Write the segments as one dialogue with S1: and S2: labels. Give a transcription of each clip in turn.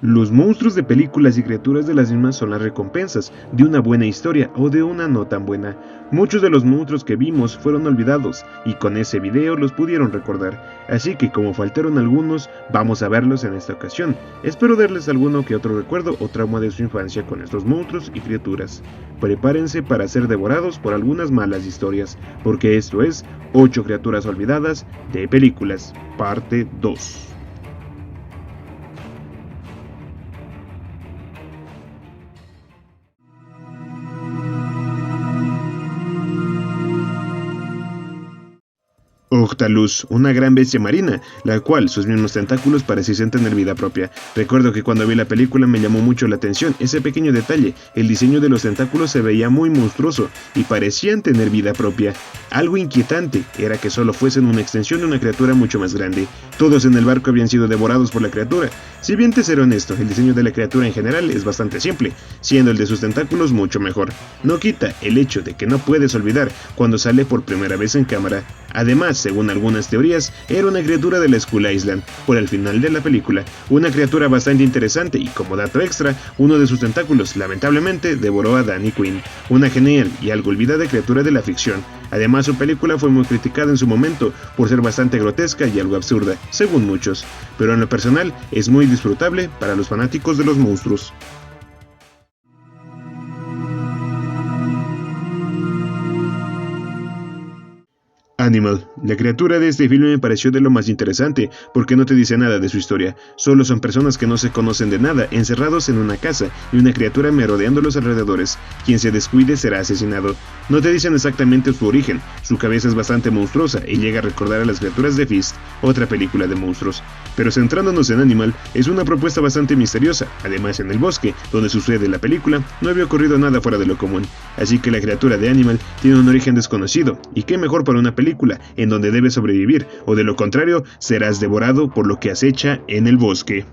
S1: Los monstruos de películas y criaturas de las mismas son las recompensas de una buena historia o de una no tan buena. Muchos de los monstruos que vimos fueron olvidados y con ese video los pudieron recordar, así que como faltaron algunos, vamos a verlos en esta ocasión. Espero darles alguno que otro recuerdo o trauma de su infancia con estos monstruos y criaturas. Prepárense para ser devorados por algunas malas historias, porque esto es 8 criaturas olvidadas de películas, parte 2. Octaluz, una gran bestia marina, la cual sus mismos tentáculos pareciesen tener vida propia. Recuerdo que cuando vi la película me llamó mucho la atención ese pequeño detalle, el diseño de los tentáculos se veía muy monstruoso y parecían tener vida propia. Algo inquietante era que solo fuesen una extensión de una criatura mucho más grande. Todos en el barco habían sido devorados por la criatura. Si bien te seré honesto, el diseño de la criatura en general es bastante simple, siendo el de sus tentáculos mucho mejor. No quita el hecho de que no puedes olvidar cuando sale por primera vez en cámara. Además, según algunas teorías, era una criatura de la Skull Island, por el final de la película, una criatura bastante interesante y como dato extra, uno de sus tentáculos, lamentablemente, devoró a Dani Quinn, una genial y algo olvidada criatura de la ficción. Además, su película fue muy criticada en su momento por ser bastante grotesca y algo absurda, según muchos, pero en lo personal es muy disfrutable para los fanáticos de los monstruos. Animal. La criatura de este filme me pareció de lo más interesante, porque no te dice nada de su historia. Solo son personas que no se conocen de nada, encerrados en una casa, y una criatura merodeando los alrededores. Quien se descuide será asesinado. No te dicen exactamente su origen, su cabeza es bastante monstruosa y llega a recordar a las criaturas de Fist, otra película de monstruos. Pero centrándonos en Animal, es una propuesta bastante misteriosa. Además, en el bosque, donde sucede la película, no había ocurrido nada fuera de lo común. Así que la criatura de Animal tiene un origen desconocido, y qué mejor para una película en donde debes sobrevivir, o de lo contrario, serás devorado por lo que acecha en el bosque.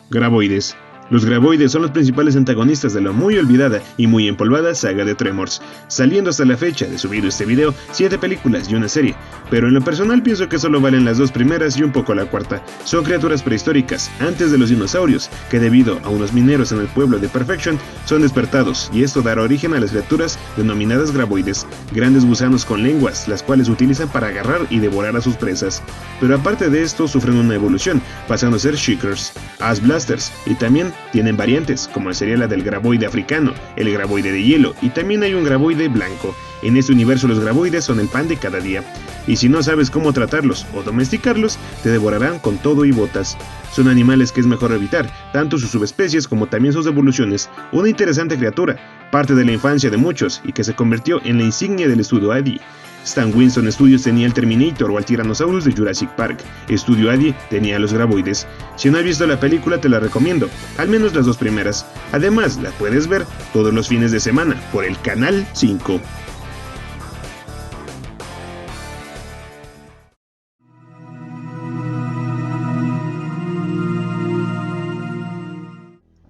S1: Graboides. Los graboides son los principales antagonistas de la muy olvidada y muy empolvada saga de Tremors, saliendo hasta la fecha de subido este video 7 películas y una serie, pero en lo personal pienso que solo valen las 2 primeras y un poco la cuarta. Son criaturas prehistóricas, antes de los dinosaurios, que debido a unos mineros en el pueblo de Perfection son despertados, y esto dará origen a las criaturas denominadas graboides, grandes gusanos con lenguas, las cuales utilizan para agarrar y devorar a sus presas. Pero aparte de esto sufren una evolución, pasando a ser Shriekers, Ass Blasters, y también tienen variantes, como sería la del graboide africano, el graboide de hielo, y también hay un graboide blanco. En este universo los graboides son el pan de cada día, y si no sabes cómo tratarlos o domesticarlos, te devorarán con todo y botas. Son animales que es mejor evitar, tanto sus subespecies como también sus evoluciones. Una interesante criatura, parte de la infancia de muchos, y que se convirtió en la insignia del estudio ADI. Stan Winston Studios tenía el Terminator o al Tyrannosaurus de Jurassic Park. Estudio ADI tenía a los graboides. Si no has visto la película te la recomiendo, al menos las 2 primeras. Además, la puedes ver todos los fines de semana por el Canal 5.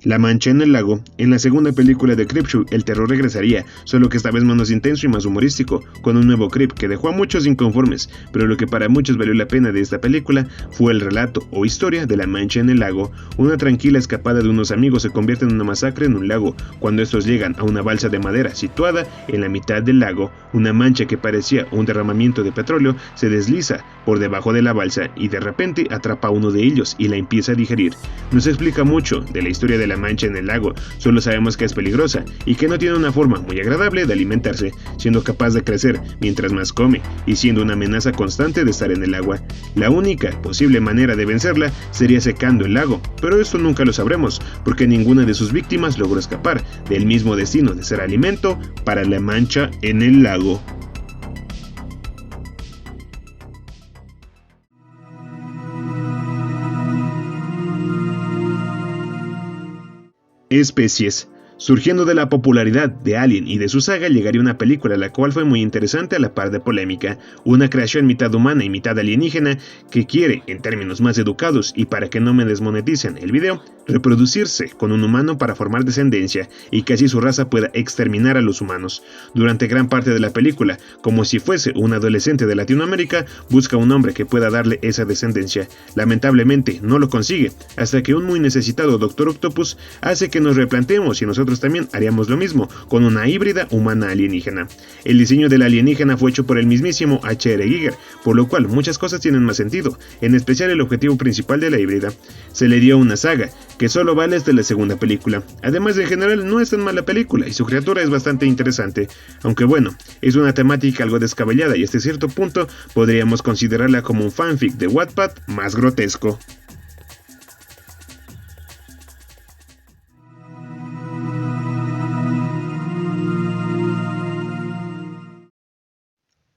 S1: La mancha en el lago. En la segunda película de Creepshow, el terror regresaría, solo que esta vez menos intenso y más humorístico, con un nuevo Creep que dejó a muchos inconformes, pero lo que para muchos valió la pena de esta película fue el relato o historia de la mancha en el lago. Una tranquila escapada de unos amigos se convierte en una masacre en un lago, cuando estos llegan a una balsa de madera situada en la mitad del lago. Una mancha que parecía un derramamiento de petróleo se desliza por debajo de la balsa y de repente atrapa a uno de ellos y la empieza a digerir. No se explica mucho de la historia de la mancha en el lago, solo sabemos que es peligrosa y que no tiene una forma muy agradable de alimentarse, siendo capaz de crecer mientras más come y siendo una amenaza constante de estar en el agua. La única posible manera de vencerla sería secando el lago, pero esto nunca lo sabremos porque ninguna de sus víctimas logró escapar del mismo destino de ser alimento para la mancha en el lago. Especies. Surgiendo de la popularidad de Alien y de su saga, llegaría una película la cual fue muy interesante a la par de polémica, una creación mitad humana y mitad alienígena que quiere, en términos más educados y para que no me desmoneticen el video, reproducirse con un humano para formar descendencia y que así su raza pueda exterminar a los humanos. Durante gran parte de la película, como si fuese un adolescente de Latinoamérica, busca un hombre que pueda darle esa descendencia. Lamentablemente no lo consigue, hasta que un muy necesitado Dr. Octopus hace que nos replanteemos si nosotros también haríamos lo mismo con una híbrida humana alienígena. El diseño del alienígena fue hecho por el mismísimo H.R. Giger, por lo cual muchas cosas tienen más sentido, en especial el objetivo principal de la híbrida. Se le dio una saga, que solo vale hasta la segunda película. Además, en general no es tan mala película y su criatura es bastante interesante, aunque bueno, es una temática algo descabellada y hasta cierto punto podríamos considerarla como un fanfic de Wattpad más grotesco.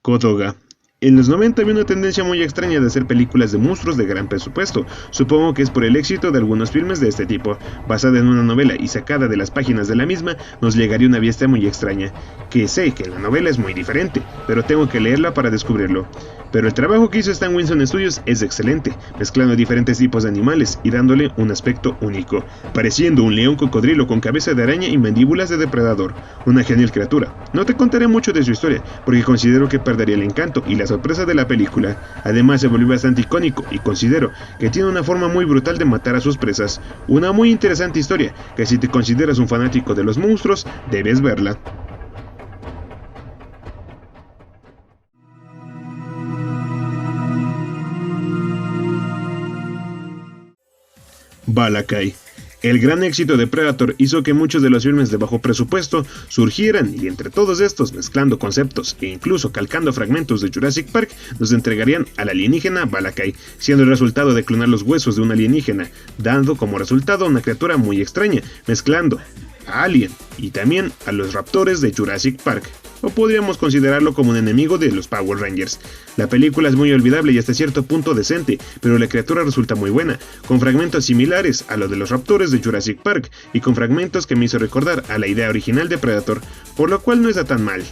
S1: Kodoga. En los 90 había una tendencia muy extraña de hacer películas de monstruos de gran presupuesto. Supongo que es por el éxito de algunos filmes de este tipo. Basada en una novela y sacada de las páginas de la misma, nos llegaría una vista muy extraña. Que sé que la novela es muy diferente, pero tengo que leerla para descubrirlo. Pero el trabajo que hizo Stan Winston Studios es excelente, mezclando diferentes tipos de animales y dándole un aspecto único, pareciendo un león cocodrilo con cabeza de araña y mandíbulas de depredador. Una genial criatura. No te contaré mucho de su historia, porque considero que perdería el encanto y la sorpresa de la película. Además se volvió bastante icónico y considero que tiene una forma muy brutal de matar a sus presas. Una muy interesante historia, que si te consideras un fanático de los monstruos, debes verla. Balakai. El gran éxito de Predator hizo que muchos de los filmes de bajo presupuesto surgieran y entre todos estos, mezclando conceptos e incluso calcando fragmentos de Jurassic Park, nos entregarían al alienígena Balakai, siendo el resultado de clonar los huesos de un alienígena, dando como resultado una criatura muy extraña, mezclando a Alien y también a los raptores de Jurassic Park. O podríamos considerarlo como un enemigo de los Power Rangers. La película es muy olvidable y hasta cierto punto decente, pero la criatura resulta muy buena, con fragmentos similares a lo de los raptores de Jurassic Park y con fragmentos que me hizo recordar a la idea original de Predator, por lo cual no está tan mal.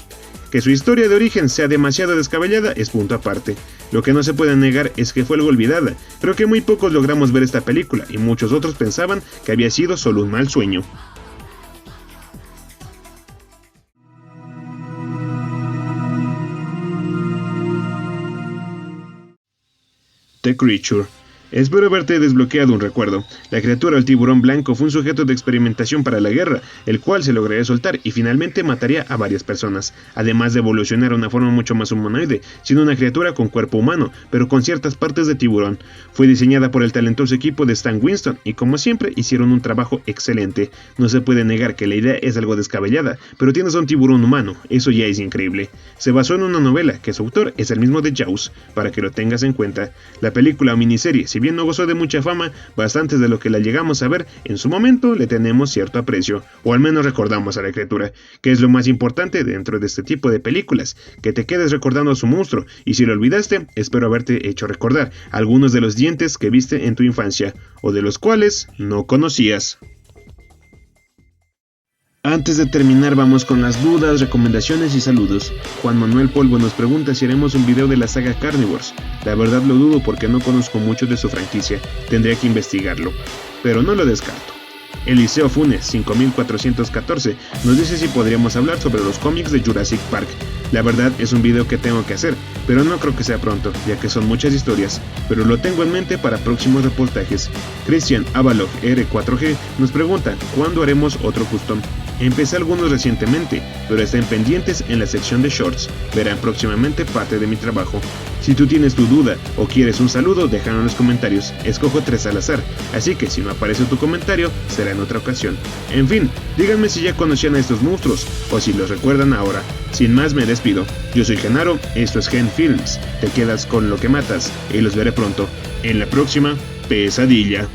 S1: Que su historia de origen sea demasiado descabellada es punto aparte. Lo que no se puede negar es que fue algo olvidada, pero que muy pocos logramos ver esta película y muchos otros pensaban que había sido solo un mal sueño. The Creature. Espero haberte desbloqueado un recuerdo. La criatura del tiburón blanco fue un sujeto de experimentación para la guerra, el cual se lograría soltar y finalmente mataría a varias personas, además de evolucionar a una forma mucho más humanoide, siendo una criatura con cuerpo humano, pero con ciertas partes de tiburón. Fue diseñada por el talentoso equipo de Stan Winston y como siempre hicieron un trabajo excelente. No se puede negar que la idea es algo descabellada, pero tienes a un tiburón humano, eso ya es increíble. Se basó en una novela que su autor es el mismo de Jaws, para que lo tengas en cuenta. La película o miniserie, si bien no gozó de mucha fama, bastantes de lo que la llegamos a ver en su momento le tenemos cierto aprecio, o al menos recordamos a la criatura, que es lo más importante dentro de este tipo de películas, que te quedes recordando a su monstruo, y si lo olvidaste, espero haberte hecho recordar algunos de los dientes que viste en tu infancia, o de los cuales no conocías. Antes de terminar vamos con las dudas, recomendaciones y saludos. Juan Manuel Polvo nos pregunta si haremos un video de la saga Carnivores. La verdad lo dudo porque no conozco mucho de su franquicia, tendría que investigarlo, pero no lo descarto. Eliseo Funes 5414 nos dice si podríamos hablar sobre los cómics de Jurassic Park. La verdad es un video que tengo que hacer, pero no creo que sea pronto, ya que son muchas historias, pero lo tengo en mente para próximos reportajes. Christian Avalov R4G nos pregunta ¿cuándo haremos otro custom? Empecé algunos recientemente, pero estén pendientes en la sección de shorts, verán próximamente parte de mi trabajo. Si tú tienes tu duda o quieres un saludo, déjalo en los comentarios, escojo 3 al azar, así que si no aparece tu comentario, será en otra ocasión. En fin, díganme si ya conocían a estos monstruos, o si los recuerdan ahora. Sin más me despido, yo soy Genaro, esto es Gen Films, te quedas con lo que matas, y los veré pronto, en la próxima pesadilla.